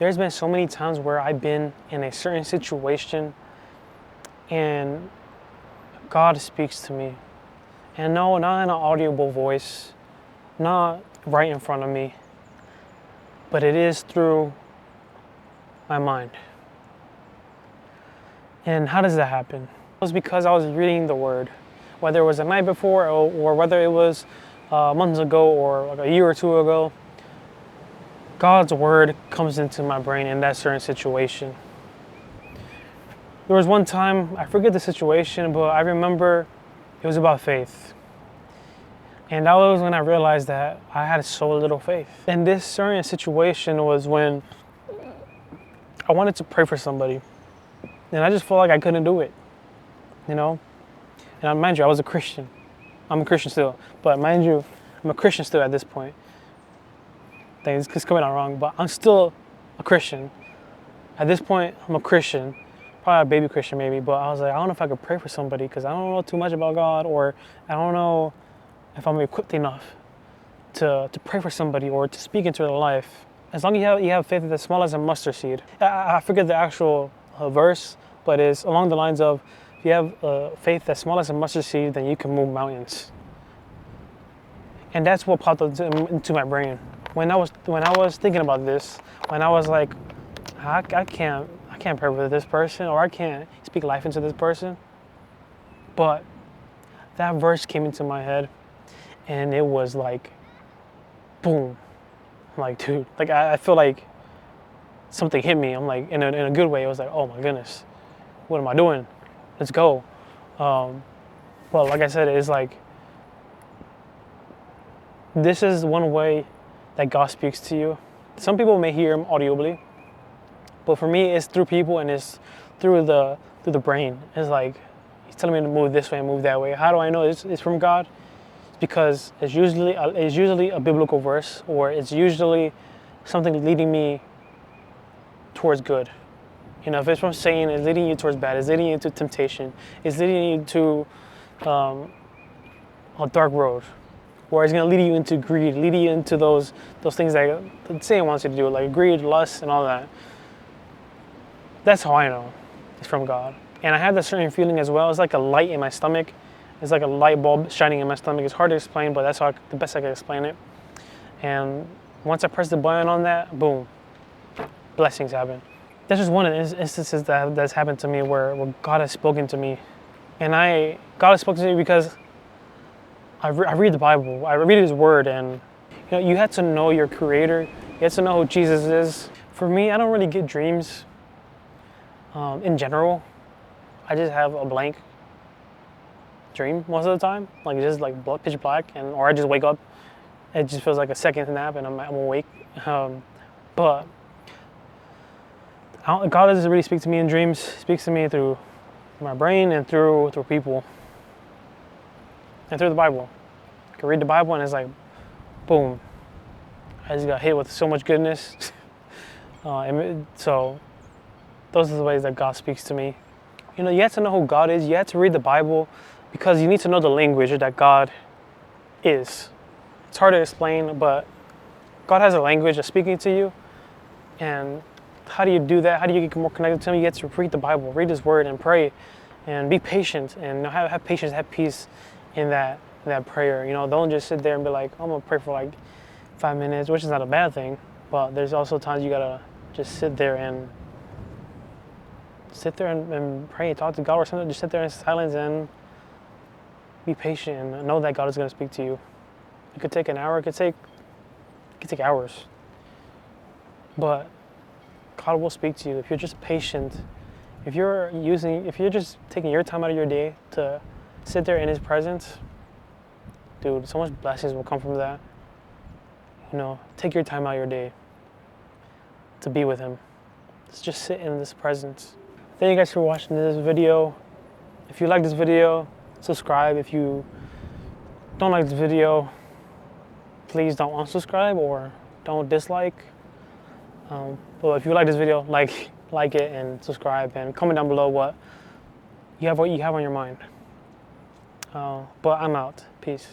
There's been so many times where I've been in a certain situation and God speaks to me. And no, not in an audible voice, not right in front of me, but it is through my mind. And how does that happen? It was because I was reading the Word, whether it was the night before or whether it was months ago or like a year or two ago. God's Word comes into my brain in that certain situation. There was one time, I forget the situation, but I remember it was about faith. And that was when I realized that I had so little faith. And this certain situation was when I wanted to pray for somebody. And I just felt like I couldn't do it, you know? And mind you, I was a Christian. I'm a Christian still, but mind you, I'm a Christian still at this point. Things is coming out wrong, but I'm still a Christian. At this point, I'm a Christian, probably a baby Christian maybe, but I was like, I don't know if I could pray for somebody because I don't know too much about God, or I don't know if I'm equipped enough to pray for somebody or to speak into their life. As long as you have faith that's small as a mustard seed. I forget the actual verse, but it's along the lines of, if you have faith that's small as a mustard seed, then you can move mountains. And that's what popped into my brain when I was thinking about this. When I was like, I can't pray for this person, or I can't speak life into this person. But that verse came into my head, and it was like, boom. I'm like, dude, like I feel like something hit me. I'm like, in a good way. It was like, oh my goodness, what am I doing? Let's go. Well, like I said, it's like, this is one way that God speaks to you. Some people may hear him audibly, but for me, it's through people and it's through the brain. It's like, he's telling me to move this way and move that way. How do I know it's from God? It's because it's usually a biblical verse, or it's usually something leading me towards good. You know, if it's from Satan, it's leading you towards bad. It's leading you to temptation. It's leading you to a dark road, or it's going to lead you into greed, lead you into those things that Satan wants you to do, like greed, lust, and all that. That's how I know it's from God. And I have that certain feeling as well. It's like a light in my stomach. It's like a light bulb shining in my stomach. It's hard to explain, but that's the best I can explain it. And once I press the button on that, boom, blessings happen. That's just one of the instances that's happened to me where God has spoken to me. And God has spoken to me because I read the Bible. I read His Word, and you know, you have to know your Creator. You have to know who Jesus is. For me, I don't really get dreams in general. I just have a blank dream most of the time, like just like pitch black, or I just wake up. It just feels like a second nap, and I'm awake. But God doesn't really speak to me in dreams. He speaks to me through my brain and through people and through the Bible. I can read the Bible and it's like, boom, I just got hit with so much goodness. So those are the ways that God speaks to me. You know, you have to know who God is. You have to read the Bible because you need to know the language that God is. It's hard to explain, but God has a language of speaking to you. And how do you do that? How do you get more connected to Him? You get to read the Bible, read His Word, and pray, and be patient, and have patience, have peace in that prayer. You know, don't just sit there and be like, I'm gonna pray for like 5 minutes, which is not a bad thing. But there's also times you gotta just sit there and pray, talk to God, or something. Just sit there in silence and be patient and know that God is gonna speak to you. It could take an hour. It could take hours. But God will speak to you if you're just patient. If you're just taking your time out of your day to sit there in His presence, dude, so much blessings will come from that. You know, take your time out of your day to be with Him. Just sit in this presence. Thank you guys for watching this video. If you like this video, subscribe. If you don't like this video, please don't unsubscribe or don't dislike. But if you like this video, like it and subscribe, and comment down below what you have on your mind. But I'm out. Peace.